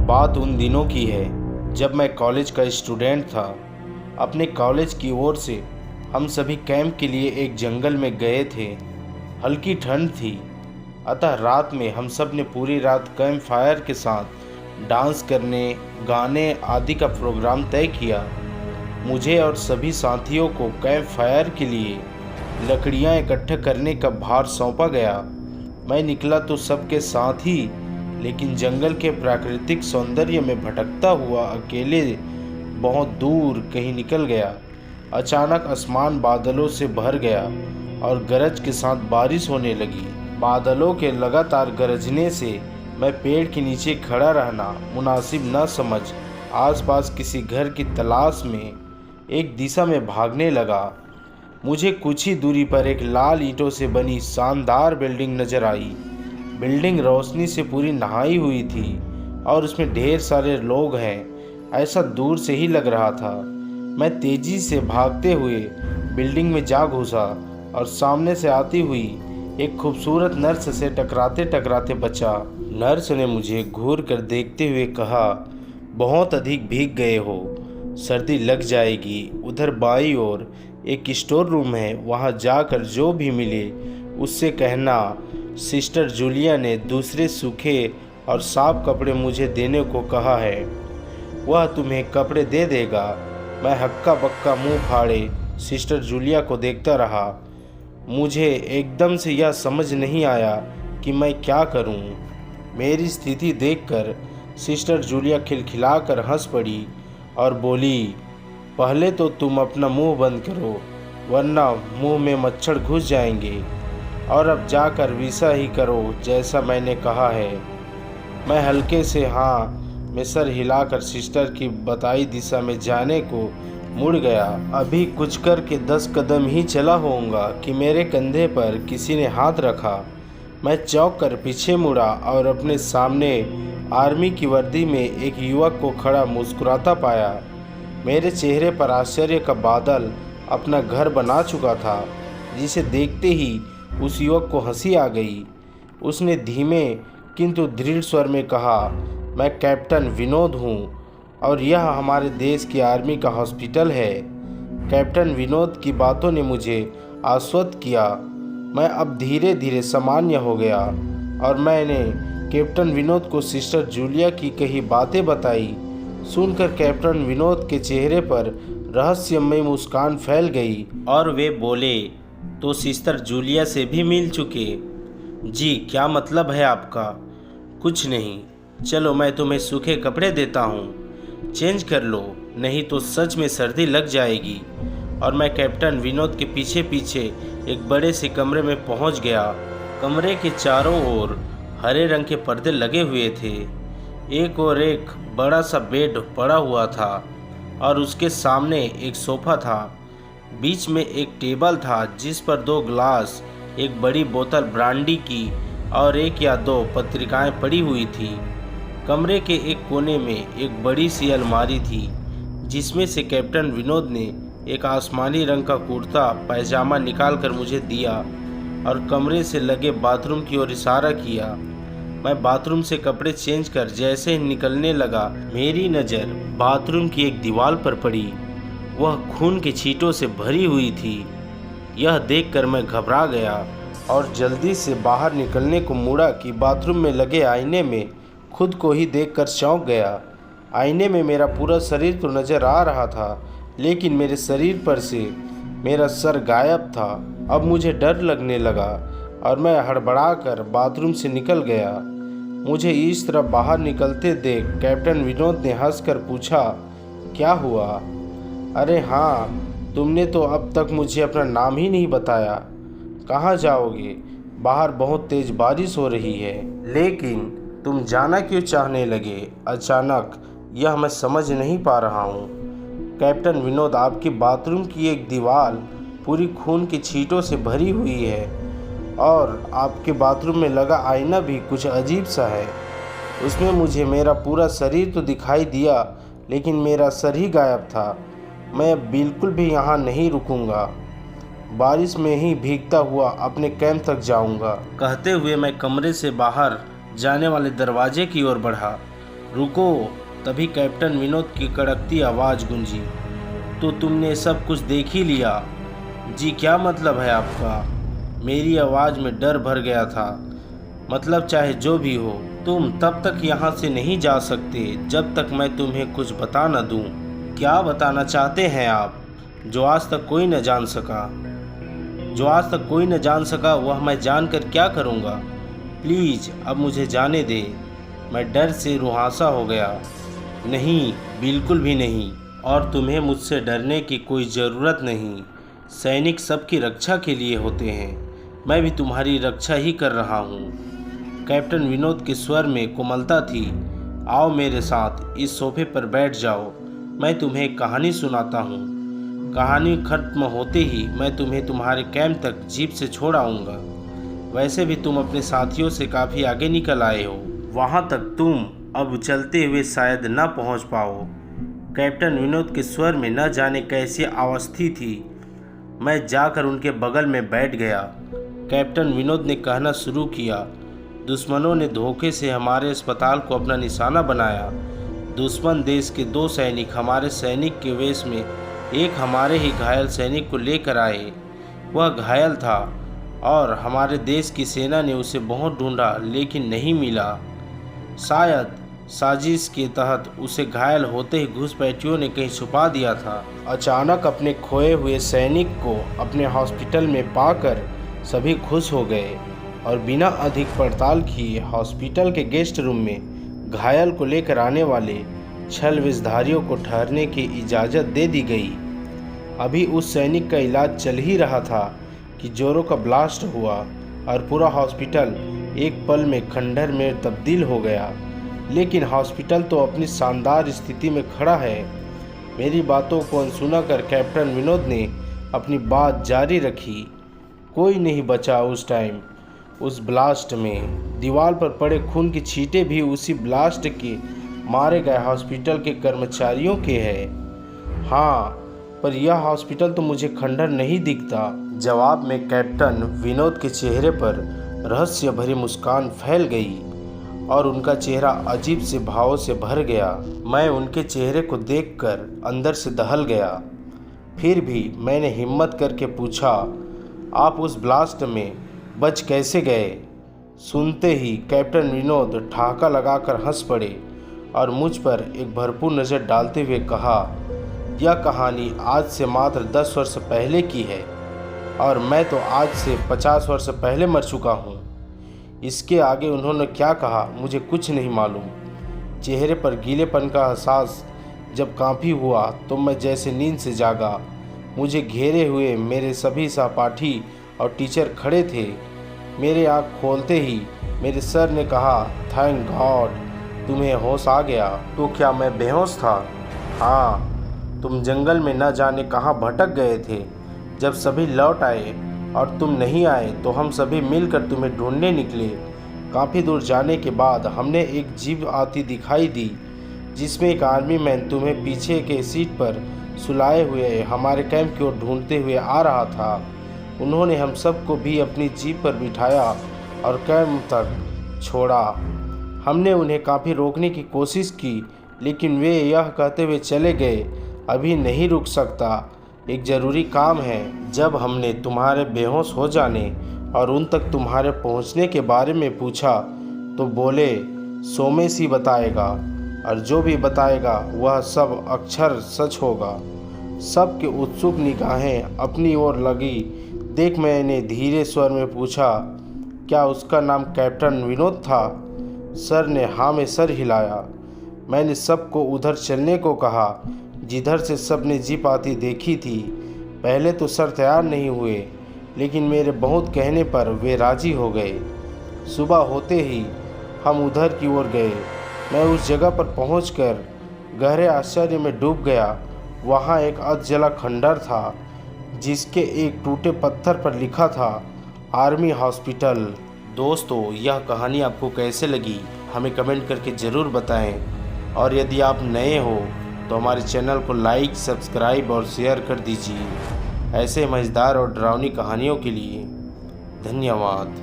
बात उन दिनों की है जब मैं कॉलेज का स्टूडेंट था। अपने कॉलेज की ओर से हम सभी कैंप के लिए एक जंगल में गए थे। हल्की ठंड थी, अतः रात में हम सब ने पूरी रात कैंप फायर के साथ डांस करने, गाने आदि का प्रोग्राम तय किया। मुझे और सभी साथियों को कैंप फायर के लिए लकड़ियां इकट्ठा करने का भार सौंपा गया। मैं निकला तो सबके साथ ही, लेकिन जंगल के प्राकृतिक सौंदर्य में भटकता हुआ अकेले बहुत दूर कहीं निकल गया। अचानक आसमान बादलों से भर गया और गरज के साथ बारिश होने लगी। बादलों के लगातार गरजने से मैं पेड़ के नीचे खड़ा रहना मुनासिब न समझ आसपास किसी घर की तलाश में एक दिशा में भागने लगा। मुझे कुछ ही दूरी पर एक लाल ईंटों से बनी शानदार बिल्डिंग नजर आई। बिल्डिंग रोशनी से पूरी नहाई हुई थी और उसमें ढेर सारे लोग हैं, ऐसा दूर से ही लग रहा था। मैं तेजी से भागते हुए बिल्डिंग में जा घुसा और सामने से आती हुई एक खूबसूरत नर्स से टकराते टकराते बचा। नर्स ने मुझे घूर कर देखते हुए कहा, बहुत अधिक भीग गए हो, सर्दी लग जाएगी। उधर बाईं ओर एक स्टोर रूम है, वहाँ जाकर जो भी मिले उससे कहना सिस्टर जूलिया ने दूसरे सूखे और साफ कपड़े मुझे देने को कहा है, वह तुम्हें कपड़े दे देगा। मैं हक्का बक्का मुंह फाड़े सिस्टर जूलिया को देखता रहा। मुझे एकदम से यह समझ नहीं आया कि मैं क्या करूं। मेरी स्थिति देखकर सिस्टर जूलिया खिलखिलाकर हंस पड़ी और बोली, पहले तो तुम अपना मुंह बंद करो, वरना मुंह में मच्छर घुस जाएंगे, और अब जाकर वैसा ही करो जैसा मैंने कहा है। मैं हल्के से हाँ में सर हिलाकर सिस्टर की बताई दिशा में जाने को मुड़ गया। अभी कुछ करके 10 कदम ही चला होऊंगा कि मेरे कंधे पर किसी ने हाथ रखा। मैं चौंक कर पीछे मुड़ा और अपने सामने आर्मी की वर्दी में एक युवक को खड़ा मुस्कुराता पाया। मेरे चेहरे पर आश्चर्य का बादल अपना घर बना चुका था, जिसे देखते ही उस युवक को हंसी आ गई। उसने धीमे किंतु दृढ़ स्वर में कहा, मैं कैप्टन विनोद हूँ और यह हमारे देश की आर्मी का हॉस्पिटल है। कैप्टन विनोद की बातों ने मुझे आश्वस्त किया। मैं अब धीरे धीरे सामान्य हो गया और मैंने कैप्टन विनोद को सिस्टर जूलिया की कही बातें बताई। सुनकर कैप्टन विनोद के चेहरे पर रहस्यमय मुस्कान फैल गई और वे बोले, तो सिस्टर जूलिया से भी मिल चुके? जी, क्या मतलब है आपका? कुछ नहीं, चलो मैं तुम्हें सूखे कपड़े देता हूँ, चेंज कर लो, नहीं तो सच में सर्दी लग जाएगी। और मैं कैप्टन विनोद के पीछे पीछे एक बड़े से कमरे में पहुँच गया। कमरे के चारों ओर हरे रंग के पर्दे लगे हुए थे। एक और एक बड़ा सा बेड पड़ा हुआ था और उसके सामने एक सोफा था। बीच में एक टेबल था जिस पर 2 ग्लास, एक बड़ी बोतल ब्रांडी की और 1 या 2 पत्रिकाएं पड़ी हुई थी। कमरे के एक कोने में एक बड़ी सी अलमारी थी जिसमें से कैप्टन विनोद ने एक आसमानी रंग का कुर्ता पैजामा निकालकर मुझे दिया और कमरे से लगे बाथरूम की ओर इशारा किया। मैं बाथरूम से कपड़े चेंज कर जैसे ही निकलने लगा, मेरी नज़र बाथरूम की एक दीवार पर पड़ी। वह खून के छींटों से भरी हुई थी। यह देखकर मैं घबरा गया और जल्दी से बाहर निकलने को मुड़ा कि बाथरूम में लगे आईने में खुद को ही देखकर चौंक गया। आईने में मेरा पूरा शरीर तो नज़र आ रहा था, लेकिन मेरे शरीर पर से मेरा सर गायब था। अब मुझे डर लगने लगा और मैं हड़बड़ाकर बाथरूम से निकल गया। मुझे इस तरह बाहर निकलते देख कैप्टन विनोद ने हंसकर पूछा, क्या हुआ? अरे हाँ, तुमने तो अब तक मुझे अपना नाम ही नहीं बताया। कहाँ जाओगे? बाहर बहुत तेज बारिश हो रही है। लेकिन तुम जाना क्यों चाहने लगे अचानक, यह मैं समझ नहीं पा रहा हूँ। कैप्टन विनोद, आपकी बाथरूम की एक दीवार पूरी खून की छींटों से भरी हुई है और आपके बाथरूम में लगा आईना भी कुछ अजीब सा है। उसमें मुझे मेरा पूरा शरीर तो दिखाई दिया, लेकिन मेरा सर ही गायब था। मैं बिल्कुल भी यहाँ नहीं रुकूंगा, बारिश में ही भीगता हुआ अपने कैंप तक जाऊंगा। कहते हुए मैं कमरे से बाहर जाने वाले दरवाजे की ओर बढ़ा रुको। तभी कैप्टन विनोद की कड़कती आवाज़ गूंजी। तो तुमने सब कुछ देख ही लिया? जी क्या मतलब है आपका? मेरी आवाज़ में डर भर गया था। मतलब चाहे जो भी हो, तुम तब तक यहाँ से नहीं जा सकते जब तक मैं तुम्हें कुछ बता न दूँ। क्या बताना चाहते हैं आप, जो आज तक कोई न जान सका? जो आज तक कोई न जान सका वह मैं जानकर क्या करूँगा? प्लीज़ अब मुझे जाने दे। मैं डर से रुहासा हो गया। नहीं, बिल्कुल भी नहीं। और तुम्हें मुझसे डरने की कोई ज़रूरत नहीं। सैनिक सबकी रक्षा के लिए होते हैं। मैं भी तुम्हारी रक्षा ही कर रहा हूँ। कैप्टन विनोद के स्वर में कोमलता थी। आओ मेरे साथ इस सोफे पर बैठ जाओ। मैं तुम्हें एक कहानी सुनाता हूँ। कहानी खत्म होते ही मैं तुम्हें तुम्हारे कैंप तक जीप से छोड़ आऊँगा। वैसे भी तुम अपने साथियों से काफ़ी आगे निकल आए हो। वहाँ तक तुम अब चलते हुए शायद न पहुँच पाओ। कैप्टन विनोद के स्वर में न जाने कैसी अवस्थी थी। मैं जाकर उनके बगल में बैठ गया। कैप्टन विनोद ने कहना शुरू किया, दुश्मनों ने धोखे से हमारे अस्पताल को अपना निशाना बनाया। दुश्मन देश के 2 सैनिक हमारे सैनिक के वेश में एक हमारे ही घायल सैनिक को लेकर आए। वह घायल था और हमारे देश की सेना ने उसे बहुत ढूंढा लेकिन नहीं मिला। शायद साजिश के तहत उसे घायल होते ही घुसपैठियों ने कहीं छुपा दिया था। अचानक अपने खोए हुए सैनिक को अपने हॉस्पिटल में पाकर सभी खुश हो गए और बिना अधिक पड़ताल किए हॉस्पिटल के गेस्ट रूम में घायल को लेकर आने वाले छल विषधारियों को ठहरने की इजाज़त दे दी गई। अभी उस सैनिक का इलाज चल ही रहा था कि जोरों का ब्लास्ट हुआ और पूरा हॉस्पिटल एक पल में खंडहर में तब्दील हो गया। लेकिन हॉस्पिटल तो अपनी शानदार स्थिति में खड़ा है। मेरी बातों को अनसुना कर कैप्टन विनोद ने अपनी बात जारी रखी। कोई नहीं बचा उस टाइम। उस ब्लास्ट में दीवार पर पड़े खून की छींटे भी उसी ब्लास्ट के मारे गए हॉस्पिटल के कर्मचारियों के हैं। हाँ, पर यह हॉस्पिटल तो मुझे खंडहर नहीं दिखता। जवाब में कैप्टन विनोद के चेहरे पर रहस्य भरी मुस्कान फैल गई और उनका चेहरा अजीब से भावों से भर गया। मैं उनके चेहरे को देखकर अंदर से दहल गया। फिर भी मैंने हिम्मत करके पूछा, आप उस ब्लास्ट में बच कैसे गए? सुनते ही कैप्टन विनोद ठहाका लगाकर हंस पड़े और मुझ पर एक भरपूर नज़र डालते हुए कहा, यह कहानी आज से मात्र 10 वर्ष पहले की है और मैं तो आज से 50 वर्ष पहले मर चुका हूँ। इसके आगे उन्होंने क्या कहा मुझे कुछ नहीं मालूम। चेहरे पर गीलेपन का एहसास जब काफ़ी हुआ तो मैं जैसे नींद से जागा। मुझे घेरे हुए मेरे सभी सहपाठी और टीचर खड़े थे। मेरे आँख खोलते ही मेरे सर ने कहा, थैंक गॉड तुम्हें होश आ गया। तो क्या मैं बेहोश था? हाँ, तुम जंगल में न जाने कहाँ भटक गए थे। जब सभी लौट आए और तुम नहीं आए तो हम सभी मिलकर तुम्हें ढूंढने निकले। काफ़ी दूर जाने के बाद हमने एक जीप आती दिखाई दी जिसमें एक आर्मी मैन तुम्हें पीछे के सीट पर सुलाए हुए हमारे कैंप की ओर ढूंढते हुए आ रहा था। उन्होंने हम सबको भी अपनी जीप पर बिठाया और कैंप तक छोड़ा। हमने उन्हें काफ़ी रोकने की कोशिश की लेकिन वे यह कहते हुए चले गए, अभी नहीं रुक सकता, एक ज़रूरी काम है। जब हमने तुम्हारे बेहोश हो जाने और उन तक तुम्हारे पहुंचने के बारे में पूछा तो बोले सोमेश ही बताएगा और जो भी बताएगा वह सब अक्षर सच होगा। सबके उत्सुक निगाहें अपनी ओर लगी। देख मैंने धीरे स्वर में पूछा, क्या उसका नाम कैप्टन विनोद था? सर ने हाँ में सर हिलाया। मैंने सबको उधर चलने को कहा जिधर से सब ने जीप आती देखी थी। पहले तो सर तैयार नहीं हुए लेकिन मेरे बहुत कहने पर वे राजी हो गए। सुबह होते ही हम उधर की ओर गए। मैं उस जगह पर पहुंचकर गहरे आश्चर्य में डूब गया। वहां एक अधजला खंडहर था जिसके एक टूटे पत्थर पर लिखा था आर्मी हॉस्पिटल। दोस्तों, यह कहानी आपको कैसे लगी हमें कमेंट करके ज़रूर बताएं और यदि आप नए हो तो हमारे चैनल को लाइक, सब्सक्राइब और शेयर कर दीजिए। ऐसे मज़ेदार और डरावनी कहानियों के लिए धन्यवाद।